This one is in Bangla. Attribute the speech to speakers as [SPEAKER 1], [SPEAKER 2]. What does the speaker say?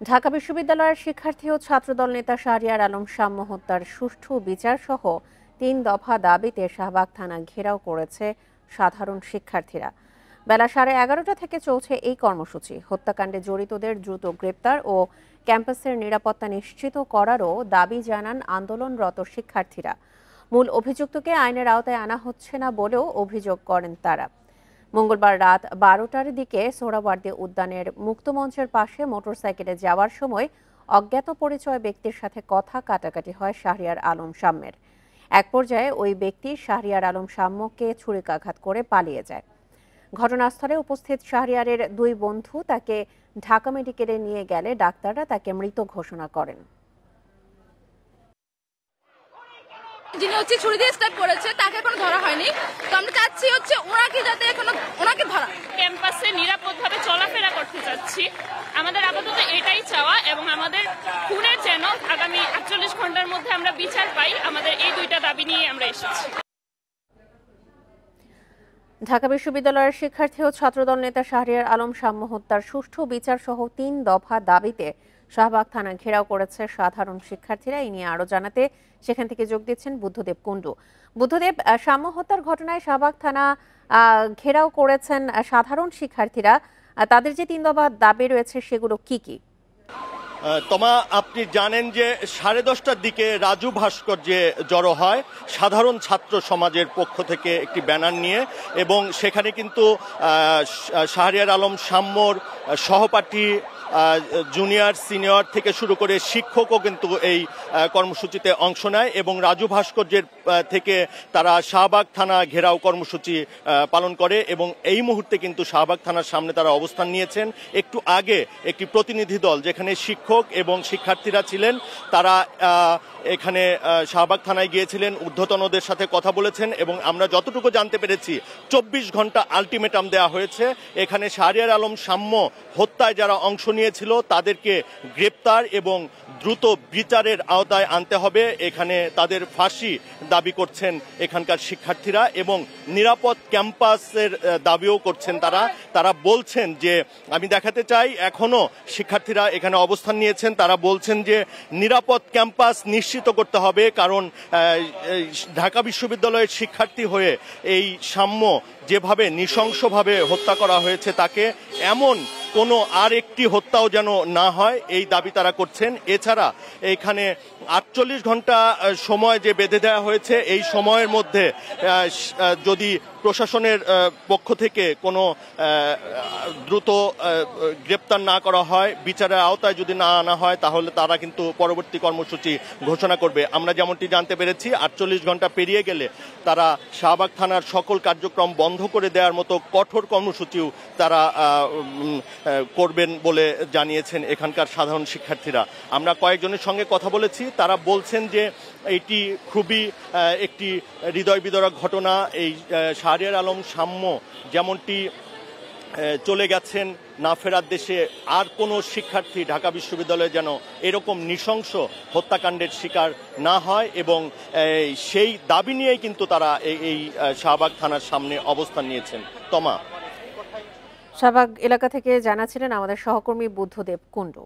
[SPEAKER 1] ঢাকা বিশ্ববিদ্যালয়ের শিক্ষার্থী ও ছাত্রদল নেতা শাহরিয়ার আলম শাম্য হত্যার সুষ্ঠু বিচার সহ ৩ দফা দাবিতে শাহবাগ থানা ঘেরাও করেছে সাধারণ শিক্ষার্থীরা। বেলা 11:30 থেকে চলছে এই কর্মসূচি। হত্যাকাণ্ডে জড়িতদের দ্রুত গ্রেপ্তার ও ক্যাম্পাসের নিরাপত্তা নিশ্চিত করারও দাবি জানান আন্দোলনরত শিক্ষার্থীরা। মূল অভিযুক্তকে আইনের আওতায় আনা হচ্ছে না বলেও অভিযোগ করেন তারা। মঙ্গলবার রাত 12টার দিকে সোহরাওয়ার্দী উদ্যানের মুক্তমঞ্চের পাশে মোটরসাইকেলে যাওয়ার সময় অজ্ঞাত পরিচয় ব্যক্তির সাথে কথা কাটাকাটি হয় শাহরিয়ার আলম শাম্যের। এক পর্যায়ে ওই ব্যক্তি শাহরিয়ার আলম শাম্যকে ছুরিকাঘাত করে পালিয়ে যায়। ঘটনাস্থলে উপস্থিত শাহরিয়ারের 2 বন্ধু তাকে ঢাকা মেডিকেলে নিয়ে গেলে ডাক্তাররা তাকে মৃত ঘোষণা করেন।
[SPEAKER 2] যিনি ছুরি দিয়ে স্টার্ট করেছে তাকে এখনো ধরা হয়নি। তো আমরা চাচ্ছি ওনাকে যাতে ওনাকে ধরা,
[SPEAKER 3] ক্যাম্পাসে নিরাপদভাবে চলাফেরা করতে চাচ্ছি। আমাদের আপাতত এটাই চাওয়া এবং আমাদের খুনের যেন আগামী 48 ঘন্টার মধ্যে আমরা বিচার পাই। আমাদের এই 2টা দাবি নিয়ে আমরা এসেছি।
[SPEAKER 1] ঢাকা বিশ্ববিদ্যালয়ের শিক্ষার্থী ও ছাত্রদল নেতা শাহরিয়ার আলম শাম্য হত্যার সুষ্ঠু বিচার সহ 3 দফা দাবিতে শাহবাগ থানা ঘেরাও করেছে সাধারণ শিক্ষার্থীরা। এই নিয়ে আরো জানাতে সেখান থেকে যোগ দিচ্ছেন বুদ্ধদেব কুণ্ডু। বুদ্ধদেব, শাম্য হত্যার ঘটনায় শাহবাগ থানা ঘেরাও করেছেন সাধারণ শিক্ষার্থীরা, তাদের যে 3 দফা দাবি রয়েছে সেগুলো কি কি?
[SPEAKER 4] তোমা, আপনি জানেন যে 10:30টার দিকে রাজু ভাস্কর্যে জড়ো হয় সাধারণ ছাত্র সমাজের পক্ষ থেকে একটি ব্যানার নিয়ে, এবং সেখানে কিন্তু শাহরিয়ার আলম শাম্যর সহপাঠী জুনিয়র সিনিয়র থেকে শুরু করে শিক্ষকও কিন্তু এই কর্মসূচিতে অংশ নেয় এবং রাজু ভাস্কর্যের থেকে তারা শাহবাগ থানা ঘেরাও কর্মসূচি পালন করে। এবং এই মুহূর্তে কিন্তু শাহবাগ থানার সামনে তারা অবস্থান নিয়েছেন। একটু আগে একটি প্রতিনিধি দল যেখানে শিক্ষক এবং শিক্ষার্থীরা ছিলেন তারা এখানে শাহবাগ থানায় গিয়েছিলেন, ঊর্ধ্বতনদের সাথে কথা বলেছেন এবং আমরা যতটুকু জানতে পেরেছি 24 ঘন্টা আলটিমেটাম দেওয়া হয়েছে। এখানে শাহরিয়ার আলম শাম্য হত্যায় যারা অংশ নিয়েছিল তাদেরকে গ্রেপ্তার এবং দ্রুত বিচারের আওতায় আনতে হবে। এখানে তাদের ফাঁসি দাবি করছেন এখানকার শিক্ষার্থীরা এবং নিরাপদ ক্যাম্পাসের দাবিও করছেন তারা বলছেন যে, আমি দেখাতে চাই, এখনো শিক্ষার্থীরা এখানে অবস্থান নিয়েছেন। তারা বলছেন যে নিরাপদ ক্যাম্পাস নিশ্চিত করতে হবে, কারণ ঢাকা বিশ্ববিদ্যালয়ের শিক্ষার্থী হয়ে এই শাম্য যেভাবে নৃশংসভাবে হত্যা করা হয়েছে তাকে এমন কোনো আর একটি হত্যাও যেন না হয়, এই দাবি তারা করছেন। এছাড়া এখানে 48 ঘন্টা সময় যে বেঁধে দেওয়া হয়েছে, এই সময়ের মধ্যে যদি প্রশাসনের পক্ষ থেকে কোনো দ্রুত গ্রেপ্তার না করা হয়, বিচারের আওতায় যদি না আনা হয়, তাহলে তারা কিন্তু পরবর্তী কর্মসূচি ঘোষণা করবে। আমরা যেমনটি জানতে পেরেছি 48 ঘন্টা পেরিয়ে গেলে তারা শাহবাগ থানার সকল কার্যক্রম বন্ধ করে দেওয়ার মতো কঠোর কর্মসূচিও তারা করবেন বলে জানিয়েছেন এখানকার সাধারণ শিক্ষার্থীরা। আমরা কয়েকজনের সঙ্গে কথা বলেছি, তারা বলছেন যে এটি খুবই একটি হৃদয় বিদারক ঘটনা। এই শাহরিয়ার আলম শাম্য যেমনটি চলে গেছেন না ফেরার দেশে, আর কোনো শিক্ষার্থী ঢাকা বিশ্ববিদ্যালয়ে যেন এরকম নৃশংস হত্যাকাণ্ডের শিকার না হয়, এবং সেই দাবি নিয়েই কিন্তু তারা এই শাহবাগ থানার সামনে অবস্থান নিয়েছেন। তমা,
[SPEAKER 1] শাহবাগ এলাকা থেকে জানাছিলেন আমাদের সহকর্মী বুদ্ধদেব কুণ্ডু।